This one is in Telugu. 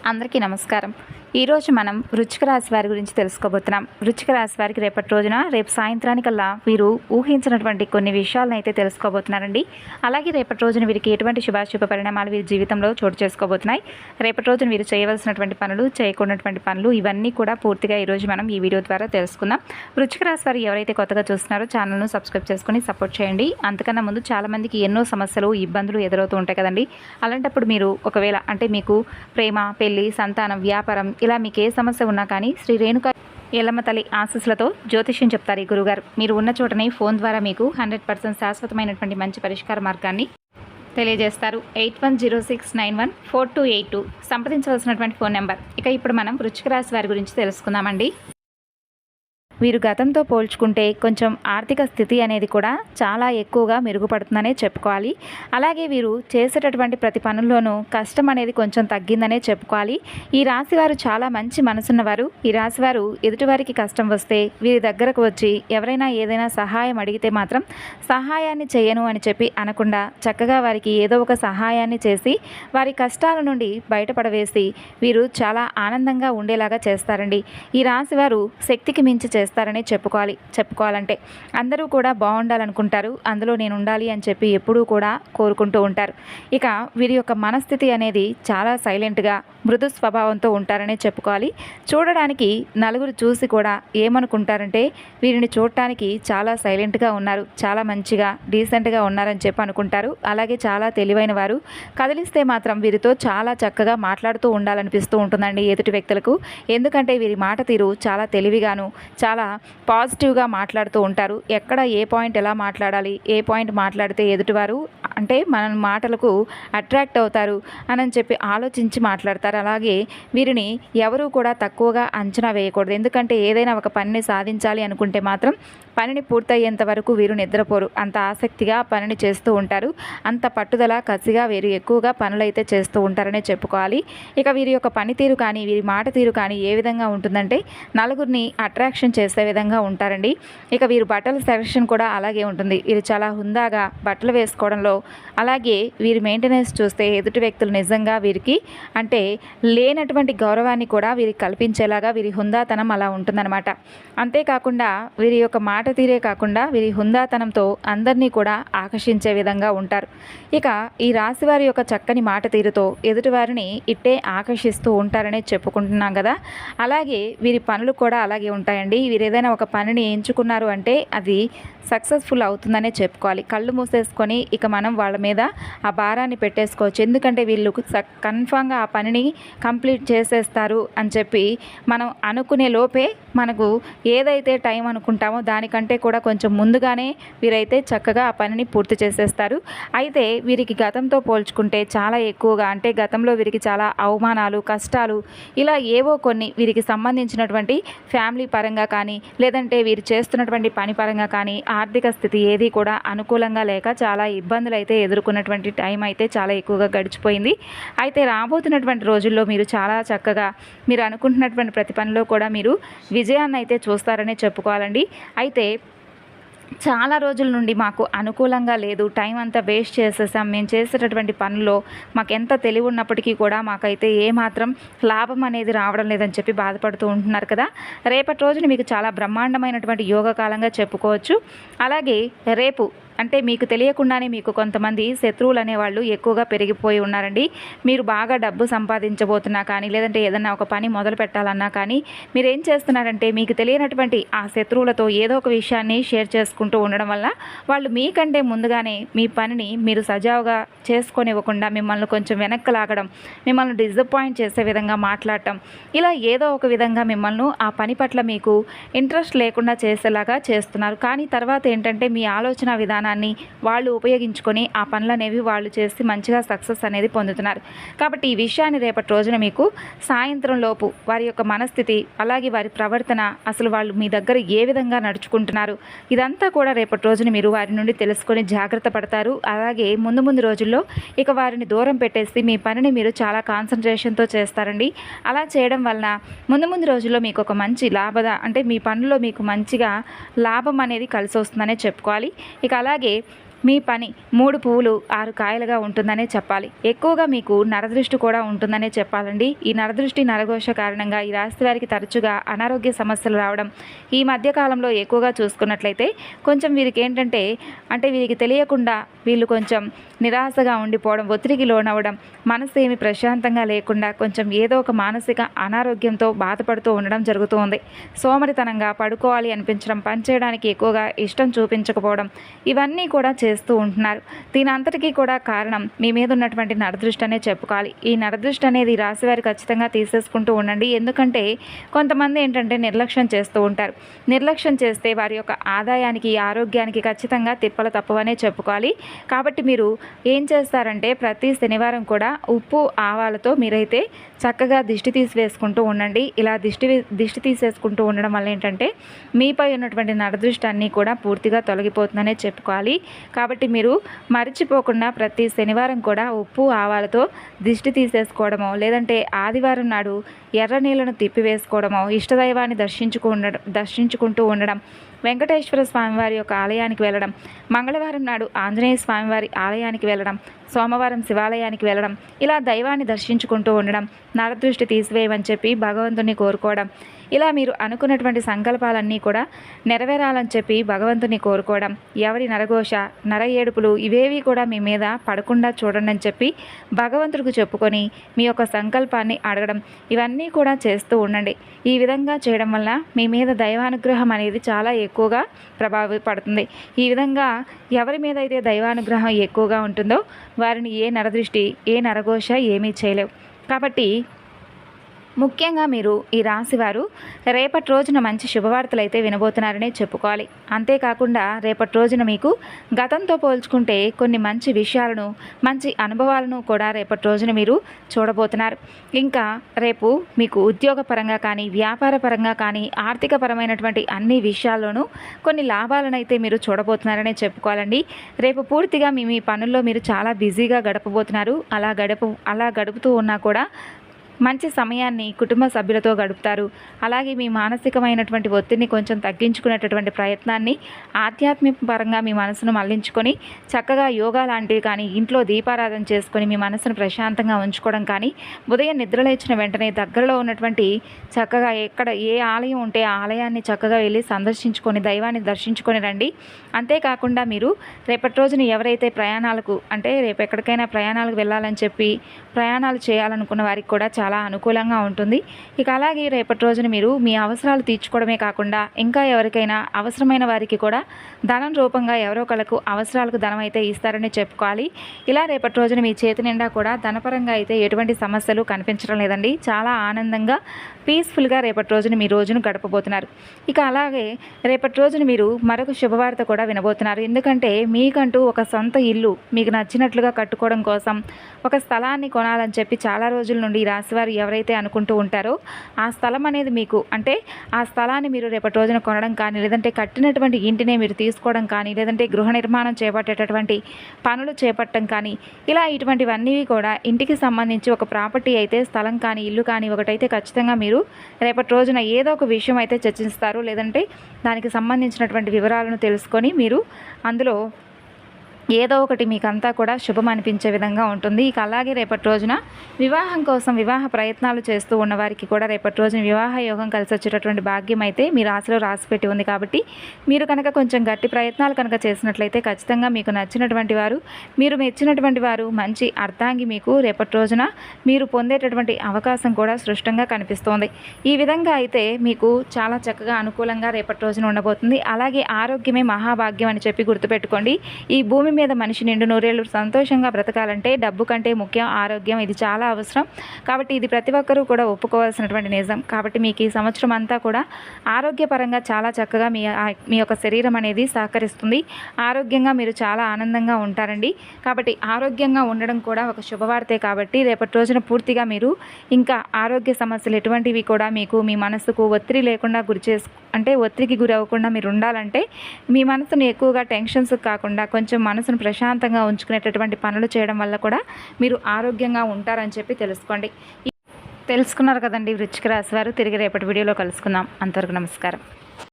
అందరికీ నమస్కారం. ఈరోజు మనం వృశ్చిక రాశి వారి గురించి తెలుసుకోబోతున్నాం. వృశ్చిక రాశి వారికి రేపటి రోజున రేపు సాయంత్రానికల్లా వీరు ఊహించినటువంటి కొన్ని విషయాలను అయితే తెలుసుకోబోతున్నారండి. అలాగే రేపటి రోజున వీరికి ఎటువంటి శుభాశుభ పరిణామాలు వీరి జీవితంలో చోటు చేసుకోబోతున్నాయి, రేపటి రోజున వీరు చేయవలసినటువంటి పనులు, చేయకూడనటువంటి పనులు, ఇవన్నీ కూడా పూర్తిగా ఈరోజు మనం ఈ వీడియో ద్వారా తెలుసుకుందాం. వృశ్చిక రాశి వారు ఎవరైతే కొత్తగా చూస్తున్నారో ఛానల్ను సబ్స్క్రైబ్ చేసుకుని సపోర్ట్ చేయండి. అంతకన్నా ముందు చాలామందికి ఎన్నో సమస్యలు, ఇబ్బందులు ఎదురవుతూ ఉంటాయి కదండి. అలాంటప్పుడు మీరు ఒకవేళ అంటే ప్రేమ, పెళ్లి, సంతానం, వ్యాపారం ఇలా మీకు ఏ సమస్య ఉన్నా కానీ శ్రీ రేణుక ఎల్లమ్మ తల్లి ఆశీస్సులతో జ్యోతిష్యం చెప్తారు ఈ గురుగారు. మీరు ఉన్న చోటనే ఫోన్ ద్వారా మీకు 100% శాశ్వతమైనటువంటి మంచి పరిష్కార మార్గాన్ని తెలియజేస్తారు. 8106914282 సంప్రదించవలసినటువంటి ఫోన్ నెంబర్. ఇక ఇప్పుడు మనం వృశ్చిక రాశి వారి గురించి తెలుసుకుందామండి. వీరు గతంతో పోల్చుకుంటే కొంచెం ఆర్థిక స్థితి అనేది కూడా చాలా ఎక్కువగా మెరుగుపడుతుందనే చెప్పుకోవాలి. అలాగే వీరు చేసేటటువంటి ప్రతి పనుల్లోనూ కష్టం అనేది కొంచెం తగ్గిందనే చెప్పుకోవాలి. ఈ రాశివారు చాలా మంచి మనసున్నవారు. ఈ రాశివారు ఎదుటివారికి కష్టం వస్తే వీరి దగ్గరకు వచ్చి ఎవరైనా ఏదైనా సహాయం అడిగితే మాత్రం సహాయాన్ని చేయను అని చెప్పి అనకుండా చక్కగా వారికి ఏదో ఒక సహాయాన్ని చేసి వారి కష్టాల నుండి బయటపడవేసి వీరు చాలా ఆనందంగా ఉండేలాగా చేస్తారండి. ఈ రాశివారు శక్తికి మించి చేస్తారని చెప్పుకోవాలంటే అందరూ కూడా బాగుండాలనుకుంటారు. అందులో నేను ఉండాలి అని చెప్పి ఎప్పుడూ కూడా కోరుకుంటూ ఉంటారు. ఇక వీరి యొక్క మనస్థితి అనేది చాలా సైలెంట్గా, మృదు స్వభావంతో ఉంటారనే చెప్పుకోవాలి. చూడడానికి నలుగురు చూసి కూడా ఏమనుకుంటారంటే వీరిని చూడటానికి చాలా సైలెంట్గా ఉన్నారు, చాలా మంచిగా డీసెంట్గా ఉన్నారని చెప్పి అనుకుంటారు. అలాగే చాలా తెలివైన వారు. కదిలిస్తే మాత్రం వీరితో చాలా చక్కగా మాట్లాడుతూ ఉండాలనిపిస్తూ ఉంటుందండి ఎదుటి వ్యక్తులకు. ఎందుకంటే వీరి మాట తీరు చాలా తెలివిగాను, చాలా పాజిటివ్గా మాట్లాడుతూ ఉంటారు. ఎక్కడ ఏ పాయింట్ ఎలా మాట్లాడాలి, ఏ పాయింట్ మాట్లాడితే ఎదుటివారు అంటే మన మాటలకు అట్రాక్ట్ అవుతారు అని చెప్పి ఆలోచించి మాట్లాడతారు. అలాగే వీరిని ఎవరూ కూడా తక్కువగా అంచనా వేయకూడదు. ఎందుకంటే ఏదైనా ఒక పనిని సాధించాలి అనుకుంటే మాత్రం పనిని పూర్తయ్యేంత వరకు వీరు నిద్రపోరు. అంత ఆసక్తిగా పనిని చేస్తూ ఉంటారు. అంత పట్టుదల, కసిగా వీరు ఎక్కువగా పనులైతే చేస్తూ ఉంటారనే చెప్పుకోవాలి. ఇక వీరి యొక్క పనితీరు కానీ, వీరి మాట తీరు కానీ ఏ విధంగా ఉంటుందంటే నలుగురిని అట్రాక్షన్ చేసే విధంగా ఉంటారండి. ఇక వీరు బట్టల సెలక్షన్ కూడా అలాగే ఉంటుంది. వీరు చాలా హుందాగా బట్టలు వేసుకోవడంలో, అలాగే వీరి మెయింటెనెన్స్ చూస్తే ఎదుటి వ్యక్తులు నిజంగా వీరికి అంటే లేనటువంటి గౌరవాన్ని కూడా వీరికి కల్పించేలాగా వీరి హుందాతనం అలా ఉంటుందన్నమాట. అంతేకాకుండా వీరి యొక్క మాట తీరే కాకుండా వీరి హుందాతనంతో అందరినీ కూడా ఆకర్షించే విధంగా ఉంటారు. ఇక ఈ రాశివారి యొక్క చక్కని మాట తీరుతో ఎదుటివారిని ఇట్టే ఆకర్షిస్తూ ఉంటారనే చెప్పుకుంటున్నాం కదా. అలాగే వీరి పనులు కూడా అలాగే ఉంటాయండి. వీరు ఏదైనా ఒక పనిని ఎంచుకున్నారు అంటే అది సక్సెస్ఫుల్ అవుతుందనే చెప్పుకోవాలి. కళ్ళు మూసేసుకొని ఇక మనం వాళ్ళ మీద ఆ భారాన్ని పెట్టేసుకోవచ్చు. ఎందుకంటే వీళ్ళు కన్ఫామ్గా ఆ పనిని కంప్లీట్ చేసేస్తారు అని చెప్పి మనం అనుకునే లోపే మనకు ఏదైతే టైం అనుకుంటామో దానికంటే కూడా కొంచెం ముందుగానే వీరైతే చక్కగా ఆ పనిని పూర్తి చేసేస్తారు. అయితే వీరికి గతంతో పోల్చుకుంటే చాలా ఎక్కువగా అంటే గతంలో వీరికి చాలా అవమానాలు, కష్టాలు ఇలా ఏవో కొన్ని వీరికి సంబంధించినటువంటి ఫ్యామిలీ పరంగా కానీ, లేదంటే వీరు చేస్తున్నటువంటి పని పరంగా కానీ ఆర్థిక స్థితి ఏది కూడా అనుకూలంగా లేక చాలా ఇబ్బందులు అయితే ఎదుర్కొన్నటువంటి టైం అయితే చాలా ఎక్కువగా గడిచిపోయింది. అయితే రాబోతున్నటువంటి రోజుల్లో మీరు చాలా చక్కగా మీరు అనుకుంటున్నటువంటి ప్రతి పనిలో కూడా మీరు విజయాన్ని అయితే చూస్తారనే చెప్పుకోవాలండి. అయితే చాలా రోజుల నుండి మాకు అనుకూలంగా లేదు, టైం అంతా వేస్ట్ చేసేసాం, మేము చేసేటటువంటి పనుల్లో మాకు ఎంత తెలివి ఉన్నప్పటికీ కూడా మాకైతే ఏమాత్రం లాభం అనేది రావడం లేదని చెప్పి బాధపడుతూ ఉంటున్నారు కదా. రేపటి రోజున మీకు చాలా బ్రహ్మాండమైనటువంటి యోగకాలంగా చెప్పుకోవచ్చు. అలాగే రేపు అంటే మీకు తెలియకుండానే మీకు కొంతమంది శత్రువులు అనేవాళ్ళు ఎక్కువగా పెరిగిపోయి ఉన్నారండి. మీరు బాగా డబ్బు సంపాదించబోతున్నా కానీ, లేదంటే ఏదన్నా ఒక పని మొదలు పెట్టాలన్నా కానీ మీరు ఏం చేస్తున్నారంటే మీకు తెలియనటువంటి ఆ శత్రువులతో ఏదో ఒక విషయాన్ని షేర్ చేసుకుంటూ ఉండడం వల్ల వాళ్ళు మీకంటే ముందుగానే మీ పనిని మీరు సజావుగా చేసుకొనివ్వకుండా మిమ్మల్ని కొంచెం వెనక్కి లాగడం, మిమ్మల్ని డిసప్పాయింట్ చేసే విధంగా మాట్లాడటం, ఇలా ఏదో ఒక విధంగా మిమ్మల్ని ఆ పని పట్ల మీకు ఇంట్రెస్ట్ లేకుండా చేసేలాగా చేస్తున్నారు. కానీ తర్వాత ఏంటంటే మీ ఆలోచన విధానం వాళ్ళు ఉపయోగించుకొని ఆ పనులు అనేవి వాళ్ళు చేసి మంచిగా సక్సెస్ అనేది పొందుతున్నారు. కాబట్టి ఈ విషయాన్ని రేపటి రోజున మీకు సాయంత్రం లోపు వారి యొక్క మనస్థితి, అలాగే వారి ప్రవర్తన, అసలు వాళ్ళు మీ దగ్గర ఏ విధంగా నడుచుకుంటున్నారు, ఇదంతా కూడా రేపటి రోజున మీరు వారి నుండి తెలుసుకొని జాగ్రత్త పడతారు. అలాగే ముందు రోజుల్లో ఇక వారిని దూరం పెట్టేసి మీ పనిని మీరు చాలా కాన్సన్ట్రేషన్తో చేస్తారండి. అలా చేయడం వలన ముందు రోజుల్లో మీకు ఒక మంచి అంటే మీ పనుల్లో మీకు మంచిగా లాభం అనేది కలిసి వస్తుందనే చెప్పుకోవాలి. ఇక అలాగే మీ పని 3 పువ్వులు 6 కాయలుగా ఉంటుందనే చెప్పాలి. ఎక్కువగా మీకు నరదృష్టి కూడా ఉంటుందనే చెప్పాలండి. ఈ నరదృష్టి నరఘోష కారణంగా ఈ రాశి వారికి తరచుగా అనారోగ్య సమస్యలు రావడం ఈ మధ్య కాలంలో ఎక్కువగా చూసుకున్నట్లయితే కొంచెం వీరికి ఏంటంటే వీరికి తెలియకుండా వీళ్ళు కొంచెం నిరాశగా ఉండిపోవడం, ఒత్తిడికి లోనవ్వడం, మనసు ఏమి ప్రశాంతంగా లేకుండా కొంచెం ఏదో ఒక మానసిక అనారోగ్యంతో బాధపడుతూ ఉండడం జరుగుతూ ఉంది. సోమరితనంగా పడుకోవాలి అనిపించడం, పనిచేయడానికి ఎక్కువగా ఇష్టం చూపించకపోవడం ఇవన్నీ కూడా చేస్తూ ఉంటున్నారు. దీని అంతటికీ కూడా కారణం మీ మీద ఉన్నటువంటి నరదృష్టి అనే చెప్పుకోవాలి. ఈ నరదృష్టి అనేది రాశివారి ఖచ్చితంగా తీసేసుకుంటూ ఉండండి. ఎందుకంటే కొంతమంది ఏంటంటే నిర్లక్ష్యం చేస్తూ ఉంటారు. నిర్లక్ష్యం చేస్తే వారి యొక్క ఆదాయానికి, ఆరోగ్యానికి ఖచ్చితంగా తిప్పలు తప్పవనే చెప్పుకోవాలి. కాబట్టి మీరు ఏం చేస్తారంటే ప్రతి శనివారం కూడా ఉప్పు ఆవాలతో మీరైతే చక్కగా దిష్టి తీసివేసుకుంటూ ఉండండి. ఇలా దిష్టి తీసేసుకుంటూ ఉండడం వల్ల ఏంటంటే మీపై ఉన్నటువంటి నరదృష్టి అన్నీ కూడా పూర్తిగా తొలగిపోతుందనే చెప్పుకోవాలి. కాబట్టి మీరు మర్చిపోకుండా ప్రతి శనివారం కూడా ఉప్పు ఆవాలతో దిష్టి తీసేసుకోవడమో, లేదంటే ఆదివారం నాడు ఎర్ర నీళ్లను తిప్పివేసుకోవడమో, ఇష్టదైవాన్ని దర్శించుకుంటూ ఉండడం, వెంకటేశ్వర స్వామివారి యొక్క ఆలయానికి వెళ్ళడం, మంగళవారం నాడు ఆంజనేయ స్వామివారి ఆలయానికి వెళ్ళడం, సోమవారం శివాలయానికి వెళ్ళడం, ఇలా దైవాన్ని దర్శించుకుంటూ ఉండడం, నరదృష్టి తీసివేయమని చెప్పి భగవంతుని కోరుకోవడం, ఇలా మీరు అనుకున్నటువంటి సంకల్పాలన్నీ కూడా నెరవేరాలని చెప్పి భగవంతుని కోరుకోవడం, ఎవరి నరఘోష నర ఏడుపులు ఇవేవి కూడా మీ మీద పడకుండా చూడండి అని చెప్పి భగవంతుడికి చెప్పుకొని మీ యొక్క సంకల్పాన్ని అడగడం, ఇవన్నీ కూడా చేస్తూ ఉండండి. ఈ విధంగా చేయడం వల్ల మీ మీద దైవానుగ్రహం అనేది చాలా ఎక్కువగా ప్రభావితపడుతుంది. ఈ విధంగా ఎవరి మీద అయితే దైవానుగ్రహం ఎక్కువగా ఉంటుందో వారిని ఏ నరదృష్టి, ఏ నరఘోష ఏమీ చేయలేవు. కాబట్టి ముఖ్యంగా మీరు ఈ రాశివారు రేపటి రోజున మంచి శుభవార్తలు అయితే వినబోతున్నారనే చెప్పుకోవాలి. అంతేకాకుండా రేపటి రోజున మీకు గతంతో పోల్చుకుంటే కొన్ని మంచి విషయాలను, మంచి అనుభవాలను కూడా రేపటి రోజున మీరు చూడబోతున్నారు. ఇంకా రేపు మీకు ఉద్యోగపరంగా కానీ, వ్యాపార పరంగా కానీ, ఆర్థిక పరమైనటువంటి అన్ని విషయాల్లోనూ కొన్ని లాభాలను అయితే మీరు చూడబోతున్నారనే చెప్పుకోవాలండి. రేపు పూర్తిగా మీ పనుల్లో మీరు చాలా బిజీగా గడపబోతున్నారు. అలా గడుపుతూ ఉన్నా కూడా మంచి సమయాన్ని కుటుంబ సభ్యులతో గడుపుతారు. అలాగే మీ మానసికమైనటువంటి ఒత్తిడిని కొంచెం తగ్గించుకునేటటువంటి ప్రయత్నాన్ని ఆధ్యాత్మిక పరంగా మీ మనసును మళ్లించుకొని చక్కగా యోగా లాంటివి కానీ, ఇంట్లో దీపారాధన చేసుకొని మీ మనసును ప్రశాంతంగా ఉంచుకోవడం కానీ, ఉదయం నిద్రలేచిన వెంటనే దగ్గరలో ఉన్నటువంటి చక్కగా ఎక్కడ ఏ ఆలయం ఉంటే ఆ ఆలయాన్ని చక్కగా వెళ్ళి సందర్శించుకొని దైవాన్ని దర్శించుకొని రండి. అంతేకాకుండా మీరు రేపటి రోజున ఎవరైతే రేపు ఎక్కడికైనా ప్రయాణాలకు వెళ్ళాలని చెప్పి ప్రయాణాలు చేయాలనుకున్న వారికి కూడా చాలా అనుకూలంగా ఉంటుంది. ఇక అలాగే రేపటి రోజున మీరు మీ అవసరాలు తీర్చుకోవడమే కాకుండా ఇంకా ఎవరికైనా అవసరమైన వారికి కూడా ధనం రూపంగా ఎవరో ఒకళ్ళకు అవసరాలకు ధనం అయితే ఇస్తారని చెప్పుకోవాలి. ఇలా రేపటి రోజున మీ చేతి నిండా కూడా ధనపరంగా అయితే ఎటువంటి సమస్యలు కనిపించడం లేదండి. చాలా ఆనందంగా పీస్ఫుల్గా రేపటి రోజున మీ రోజును గడపబోతున్నారు. ఇక అలాగే రేపటి రోజున మీరు మరొక శుభవార్త కూడా వినబోతున్నారు. ఎందుకంటే మీకంటూ ఒక సొంత ఇల్లు మీకు నచ్చినట్లుగా కట్టుకోవడం కోసం ఒక స్థలాన్ని కొనాలని చెప్పి చాలా రోజుల నుండి రాశివారు ఎవరైతే అనుకుంటూ ఉంటారో ఆ స్థలం అనేది మీకు ఆ స్థలాన్ని మీరు రేపటి రోజున కొనడం కానీ, లేదంటే కట్టినటువంటి ఇంటినే మీరు తీసుకోవడం కానీ, లేదంటే గృహ నిర్మాణం చేపట్టేటటువంటి పనులు చేపట్టడం కానీ, ఇలా ఇటువంటివన్నీ కూడా ఇంటికి సంబంధించి ఒక ప్రాపర్టీ అయితే స్థలం కానీ, ఇల్లు కానీ ఒకటైతే ఖచ్చితంగా మీరు రేపటి రోజున ఏదో ఒక విషయం అయితే చర్చిస్తారు. లేదంటే దానికి సంబంధించినటువంటి వివరాలను తెలుసుకొని మీరు అందులో ఏదో ఒకటి మీకంతా కూడా శుభం అనిపించే విధంగా ఉంటుంది. ఇక అలాగే రేపటి రోజున వివాహం కోసం వివాహ ప్రయత్నాలు చేస్తూ ఉన్నవారికి కూడా రేపటి రోజున వివాహ యోగం కలిసి వచ్చేటటువంటి భాగ్యం అయితే మీ రాశిలో రాసిపెట్టి ఉంది. కాబట్టి మీరు కనుక కొంచెం గట్టి ప్రయత్నాలు కనుక చేసినట్లయితే ఖచ్చితంగా మీకు నచ్చినటువంటి వారు, మీరు మెచ్చినటువంటి వారు, మంచి అర్థాంగి మీకు రేపటి రోజున మీరు పొందేటటువంటి అవకాశం కూడా స్పష్టంగా కనిపిస్తోంది. ఈ విధంగా అయితే మీకు చాలా చక్కగా అనుకూలంగా రేపటి రోజున ఉండబోతుంది. అలాగే ఆరోగ్యమే మహాభాగ్యం అని చెప్పి గుర్తుపెట్టుకోండి. ఈ భూమి మీద మనిషి నిండు నూరేళ్లు సంతోషంగా బ్రతకాలంటే డబ్బు కంటే ముఖ్యం ఆరోగ్యం. ఇది చాలా అవసరం. కాబట్టి ఇది ప్రతి ఒక్కరూ కూడా ఒప్పుకోవాల్సినటువంటి నిజం. కాబట్టి మీకు ఈ సంవత్సరం అంతా కూడా ఆరోగ్యపరంగా చాలా చక్కగా మీ యొక్క శరీరం అనేది సహకరిస్తుంది. ఆరోగ్యంగా మీరు చాలా ఆనందంగా ఉంటారండి. కాబట్టి ఆరోగ్యంగా ఉండడం కూడా ఒక శుభవార్తే. కాబట్టి రేపటి రోజున పూర్తిగా మీరు ఇంకా ఆరోగ్య సమస్యలు ఎటువంటివి కూడా మీకు మీ మనసుకు ఒత్తిడి లేకుండా ఒత్తిడికి గురి అవ్వకుండా మీరు ఉండాలంటే మీ మనసును ఎక్కువగా టెన్షన్స్ కాకుండా కొంచెం మనసును ప్రశాంతంగా ఉంచుకునేటటువంటి పనులు చేయడం వల్ల కూడా మీరు ఆరోగ్యంగా ఉంటారని చెప్పి తెలుసుకోండి. తెలుసుకున్నారు కదండి వృశ్చిక రాశి వారు. తిరిగి రేపటి వీడియోలో కలుసుకుందాం. అంతవరకు నమస్కారం.